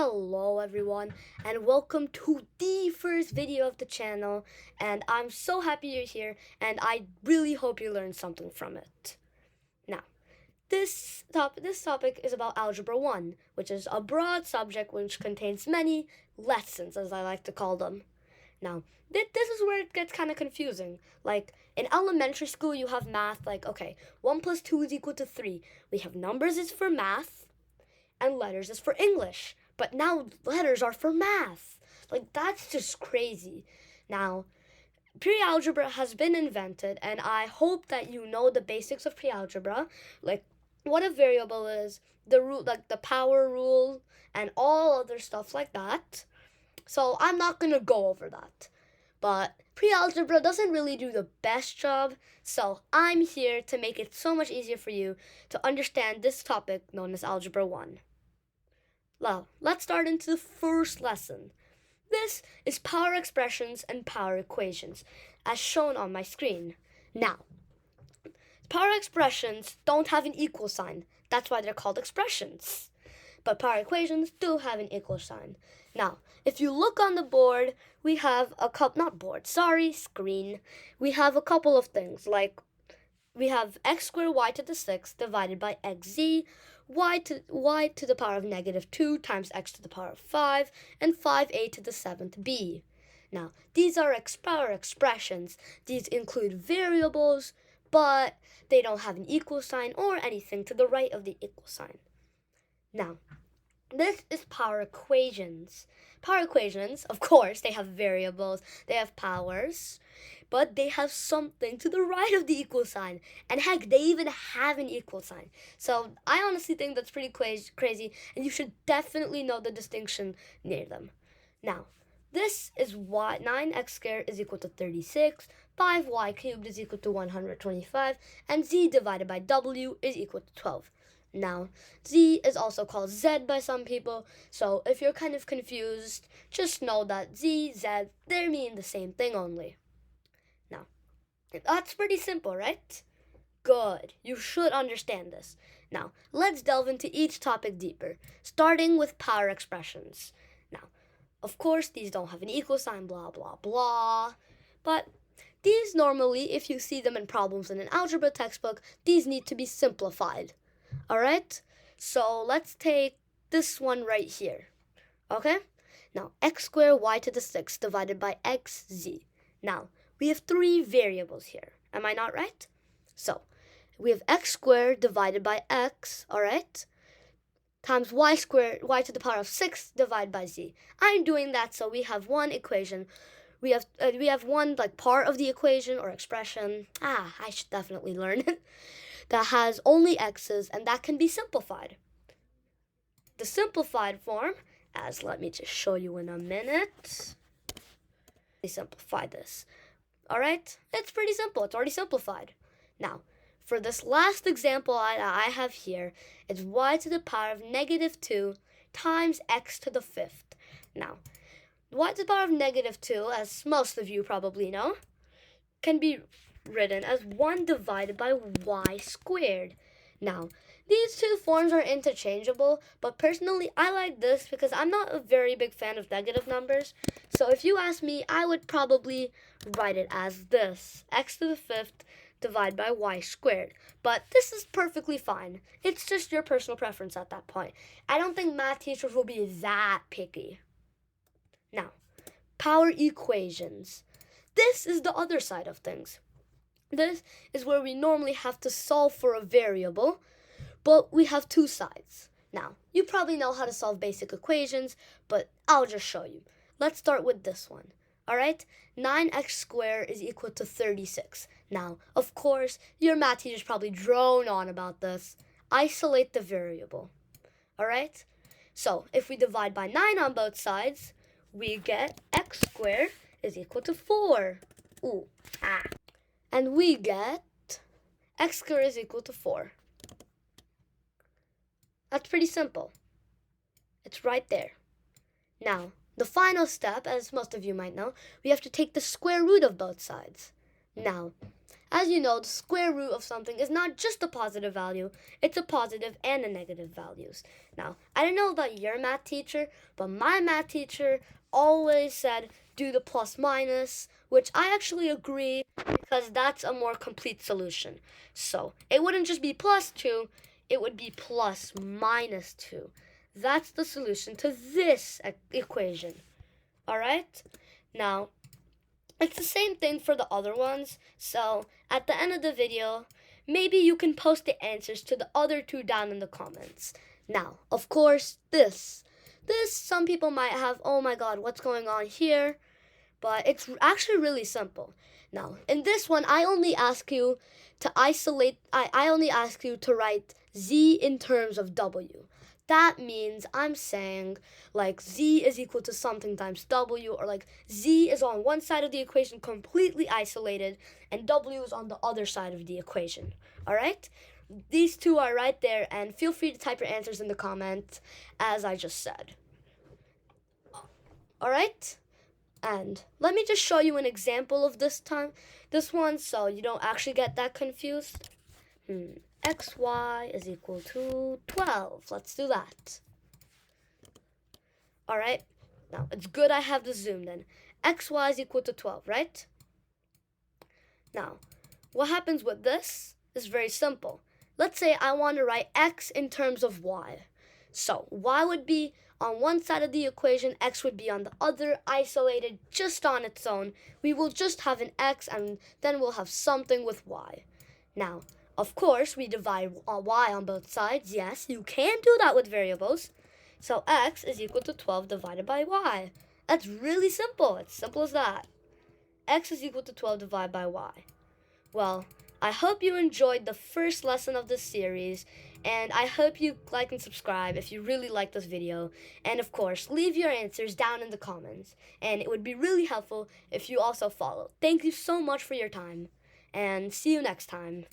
Hello everyone and welcome to the first video of the channel, and I'm so happy you're here and I really hope you learned something from it. Now, this topic is about Algebra 1, which is a broad subject which contains many lessons, as I like to call them. Now, this is where it gets kind of confusing. Like, in elementary school you have math, like, okay, 1 plus 2 is equal to 3. We have numbers is for math, and letters is for English. But now letters are for math. Like, that's just crazy. Now, pre-algebra has been invented, and I hope that you know the basics of pre-algebra, like what a variable is, the rule, like the power rule, and all other stuff like that. So I'm not gonna go over that. But pre-algebra doesn't really do the best job, so I'm here to make it so much easier for you to understand this topic known as Algebra 1. Well, let's start into the first lesson. This is power expressions and power equations, as shown on my screen. Now, power expressions don't have an equal sign. That's why they're called expressions. But power equations do have an equal sign. Now, if you look on the board, we have screen. We have a couple of things, like we have x squared y to the 6th divided by xz, y to the power of negative 2 times x to the power of 5, and 5a to the 7th b. Now, these are power expressions. These include variables, but they don't have an equal sign or anything to the right of the equal sign. Now, this is power equations. Power equations, of course, they have variables, they have powers, but they have something to the right of the equal sign. And heck, they even have an equal sign. So I honestly think that's pretty crazy, and you should definitely know the distinction near them. Now, this is 9x squared is equal to 36, 5y cubed is equal to 125, and z divided by w is equal to 12. Now, z is also called z by some people, so if you're kind of confused, just know that z, z, they mean the same thing only. Now, that's pretty simple, right? Good, you should understand this. Now, let's delve into each topic deeper, starting with power expressions. Now, of course, these don't have an equal sign, blah, blah, blah, but these normally, if you see them in problems in an algebra textbook, these need to be simplified. Alright, so let's take this one right here. Okay, now x squared y to the 6th divided by xz. Now, we have three variables here. Am I not right? So, we have x squared divided by x, alright, times y squared, y to the power of 6 divided by z. I'm doing that so we have one equation. We have one like part of the equation or expression. I should definitely learn it. That has only x's, and that can be simplified. The simplified form, let me just show you in a minute. We simplify this. Alright, it's pretty simple. It's already simplified. Now, for this last example I have here, it's y to the power of negative 2 times x to the 5th. Now, y to the power of negative 2, as most of you probably know, can be written as 1 divided by y squared. Now, these two forms are interchangeable, but personally I like this because I'm not a very big fan of negative numbers. So if you ask me, I would probably write it as this, x to the 5th divided by y squared. But this is perfectly fine. It's just your personal preference at that point. I don't think math teachers will be that picky. Now, power equations. This is the other side of things. This is where we normally have to solve for a variable, but we have two sides. Now, you probably know how to solve basic equations, but I'll just show you. Let's start with this one. Alright, 9x squared is equal to 36. Now, of course, your math teachers probably drone on about this. Isolate the variable. Alright, so if we divide by 9 on both sides, we get x squared is equal to 4. And we get x squared is equal to 4. That's pretty simple. It's right there. Now, the final step, as most of you might know, we have to take the square root of both sides. Now, As you know, the square root of something is not just a positive value, it's a positive and a negative values. Now, I don't know about your math teacher, but my math teacher always said do the plus minus, which I actually agree because that's a more complete solution. So, it wouldn't just be plus 2, it would be plus minus 2. That's the solution to this equation. Alright? Now, it's the same thing for the other ones. So, at the end of the video, maybe you can post the answers to the other two down in the comments. Now, of course, this, some people might have, oh my god, what's going on here? But it's actually really simple. Now, in this one, I only ask you to I only ask you to write z in terms of w. That means I'm saying like z is equal to something times w, or like z is on one side of the equation completely isolated and w is on the other side of the equation. Alright? These two are right there, and feel free to type your answers in the comments as I just said. Alright? And let me just show you an example of this one so you don't actually get that confused. XY is equal to 12. Let's do that. Alright, now it's good I have the zoom then. XY is equal to 12, right? Now, what happens with this is very simple. Let's say I want to write x in terms of y. So, y would be on one side of the equation, x would be on the other, isolated just on its own. We will just have an x and then we'll have something with y. Now, of course, we divide y on both sides. Yes, you can do that with variables. So x is equal to 12 divided by y. That's really simple. It's simple as that. X is equal to 12 divided by y. Well, I hope you enjoyed the first lesson of this series, and I hope you like and subscribe if you really like this video. And of course, leave your answers down in the comments, and it would be really helpful if you also follow. Thank you so much for your time, and see you next time.